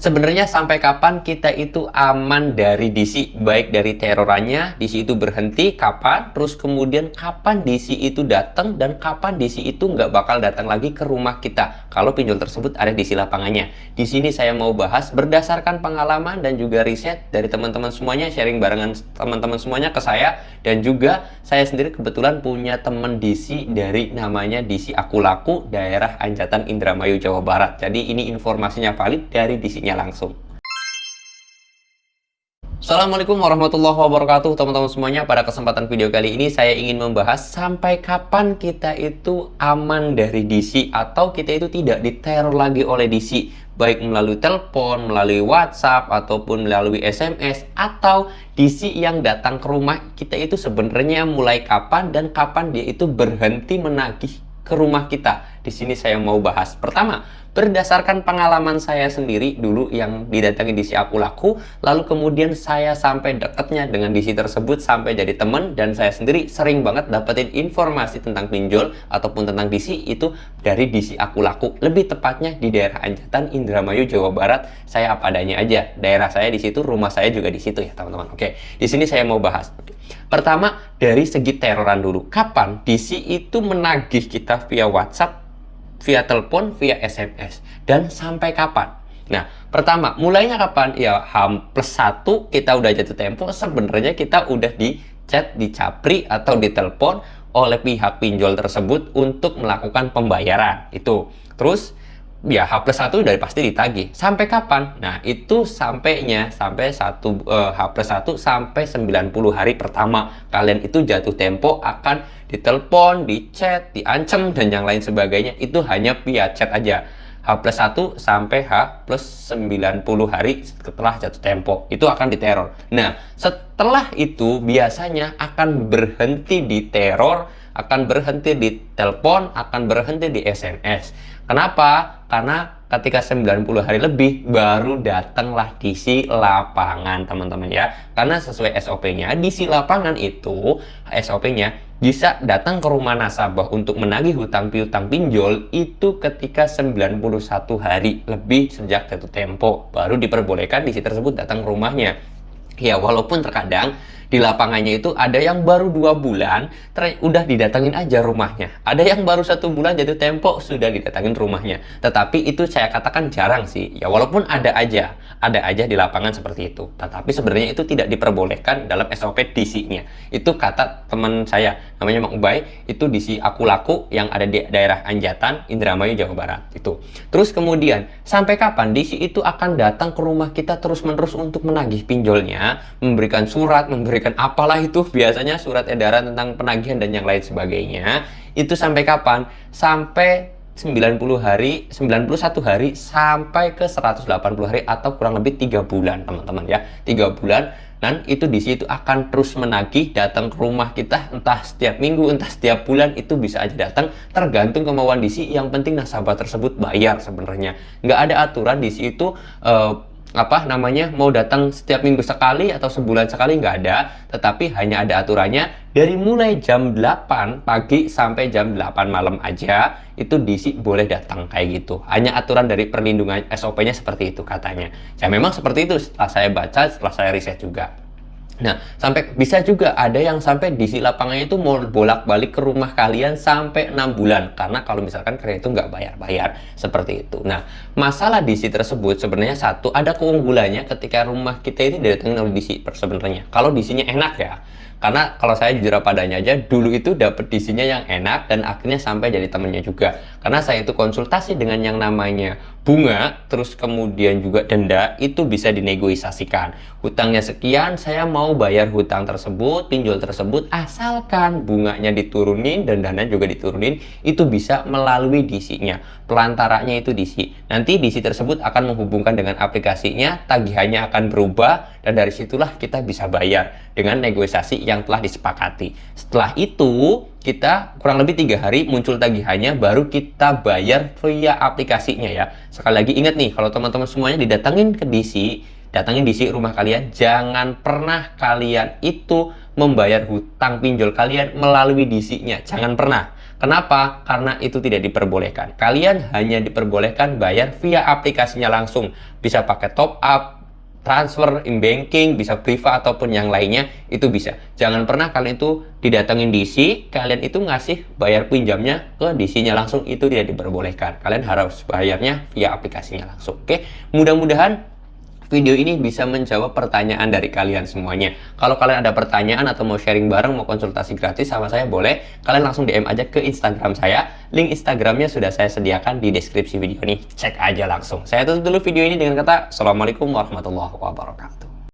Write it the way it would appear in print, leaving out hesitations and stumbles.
Sebenarnya sampai kapan kita itu aman dari DC? Baik dari terorannya, DC itu berhenti, kapan? Terus kemudian kapan DC itu datang dan kapan DC itu nggak bakal datang lagi ke rumah kita kalau pinjol tersebut ada DC lapangannya. Di sini saya mau bahas berdasarkan pengalaman dan juga riset dari teman-teman semuanya, sharing barengan teman-teman semuanya ke saya, dan juga saya sendiri kebetulan punya teman DC dari namanya DC Aku Laku daerah Anjatan Indramayu Jawa Barat. Jadi ini informasinya valid dari DC-nya langsung. Assalamualaikum warahmatullahi wabarakatuh teman-teman semuanya. Pada kesempatan video kali ini saya ingin membahas sampai kapan kita itu aman dari DC atau kita itu tidak diteror lagi oleh DC, baik melalui telepon, melalui WhatsApp ataupun melalui SMS, atau DC yang datang ke rumah kita itu sebenarnya mulai kapan dan kapan dia itu berhenti menagih ke rumah kita. Di sini saya mau bahas. Pertama, berdasarkan pengalaman saya sendiri dulu yang didatangi DC Aku Laku, lalu kemudian saya sampai dekatnya dengan DC tersebut sampai jadi teman, dan saya sendiri sering banget dapetin informasi tentang pinjol ataupun tentang DC itu dari DC Aku Laku. Lebih tepatnya di daerah Anjatan Indramayu Jawa Barat. Saya apa adanya aja. Daerah saya di situ, rumah saya juga di situ ya, teman-teman. Oke, di sini saya mau bahas. Pertama, dari segi teroran dulu. Kapan DC itu menagih kita via WhatsApp, via telepon, via SMS, dan sampai kapan? Nah, pertama, mulainya kapan? Ya, H+1 kita udah jatuh tempo, sebenarnya kita udah di chat, dicapri, atau ditelepon oleh pihak pinjol tersebut untuk melakukan pembayaran. Itu. Terus, ya H+1 udah pasti ditagih. Sampai kapan? Nah, itu sampainya sampai H+1 sampai 90 hari pertama. Kalian itu jatuh tempo akan ditelepon, di chat, diancam, dan yang lain sebagainya. Itu hanya via chat aja. H+1 sampai H+90 hari setelah jatuh tempo. Itu akan diteror. Nah, setelah itu biasanya akan berhenti di teror, akan berhenti di telepon, akan berhenti di SMS. Kenapa? Karena ketika 90 hari lebih baru datanglah DC lapangan, teman-teman ya. Karena sesuai SOP-nya, DC lapangan itu SOP-nya bisa datang ke rumah nasabah untuk menagih hutang piutang pinjol itu ketika 91 hari lebih sejak jatuh tempo. Baru diperbolehkan DC tersebut datang ke rumahnya. Ya, walaupun terkadang di lapangannya itu ada yang baru 2 bulan udah didatangin aja rumahnya, ada yang baru 1 bulan jatuh tempo sudah didatangin rumahnya. Tetapi itu saya katakan jarang sih ya, walaupun ada aja di lapangan seperti itu. Tetapi sebenarnya itu tidak diperbolehkan dalam SOP DC-nya. Itu kata teman saya namanya Mang Ubay, itu DC Aku Laku yang ada di daerah Anjatan Indramayu Jawa Barat itu. Terus kemudian sampai kapan DC itu akan datang ke rumah kita terus-menerus untuk menagih pinjolnya, memberikan surat, memberikan apalah itu, biasanya surat edaran tentang penagihan dan yang lain sebagainya. Itu sampai kapan? Sampai 91 hari sampai ke 180 hari atau kurang lebih 3 bulan, teman-teman ya. 3 bulan. Dan itu di situ akan terus menagih, datang ke rumah kita entah setiap minggu, entah setiap bulan, itu bisa aja datang, tergantung kemauan DC. Yang penting nasabah tersebut bayar sebenarnya. Nggak ada aturan DC itu mau datang setiap minggu sekali atau sebulan sekali, nggak ada. Tetapi hanya ada aturannya dari mulai jam 8 pagi sampai jam 8 malam aja itu DC boleh datang kayak gitu. Hanya aturan dari perlindungan SOP-nya seperti itu katanya. Ya memang seperti itu setelah saya baca, setelah saya riset juga. Nah, sampai bisa juga ada yang sampai DC lapangannya itu mau bolak-balik ke rumah kalian sampai 6 bulan. Karena kalau misalkan kalian itu nggak bayar-bayar, seperti itu. Nah, masalah DC tersebut sebenarnya satu, ada keunggulannya ketika rumah kita itu didatengin oleh DC sebenarnya. Kalau DC-nya enak ya. Karena kalau saya jujur apa adanya aja, dulu itu dapet DC-nya yang enak dan akhirnya sampai jadi temennya juga. Karena saya itu konsultasi dengan yang namanya bunga, terus kemudian juga denda, itu bisa dinegosiasikan. Hutangnya sekian, saya mau bayar hutang tersebut, pinjol tersebut, asalkan bunganya diturunin dan dana juga diturunin, itu bisa melalui DC-nya. Pelantaranya itu DC. Nanti DC tersebut akan menghubungkan dengan aplikasinya, tagihannya akan berubah, dan dari situlah kita bisa bayar dengan negosiasi yang telah disepakati. Setelah itu, kita kurang lebih 3 hari muncul tagihannya, baru kita bayar via aplikasinya ya. Sekali lagi ingat nih, kalau teman-teman semuanya didatangin ke DC, datangin DC rumah kalian, jangan pernah kalian itu membayar hutang pinjol kalian melalui DC-nya. Jangan pernah. Kenapa? Karena itu tidak diperbolehkan. Kalian hanya diperbolehkan bayar via aplikasinya langsung. Bisa pakai top up, transfer, in-banking, bisa Priva ataupun yang lainnya, itu bisa. Jangan pernah kalian itu didatengin DC, kalian itu ngasih bayar pinjamnya ke DC-nya langsung, itu tidak diperbolehkan. Kalian harus bayarnya via aplikasinya langsung. Oke, mudah-mudahan video ini bisa menjawab pertanyaan dari kalian semuanya. Kalau kalian ada pertanyaan atau mau sharing bareng, mau konsultasi gratis sama saya, boleh. Kalian langsung DM aja ke Instagram saya. Link Instagramnya sudah saya sediakan di deskripsi video ini. Cek aja langsung. Saya tutup dulu video ini dengan kata Assalamualaikum warahmatullahi wabarakatuh.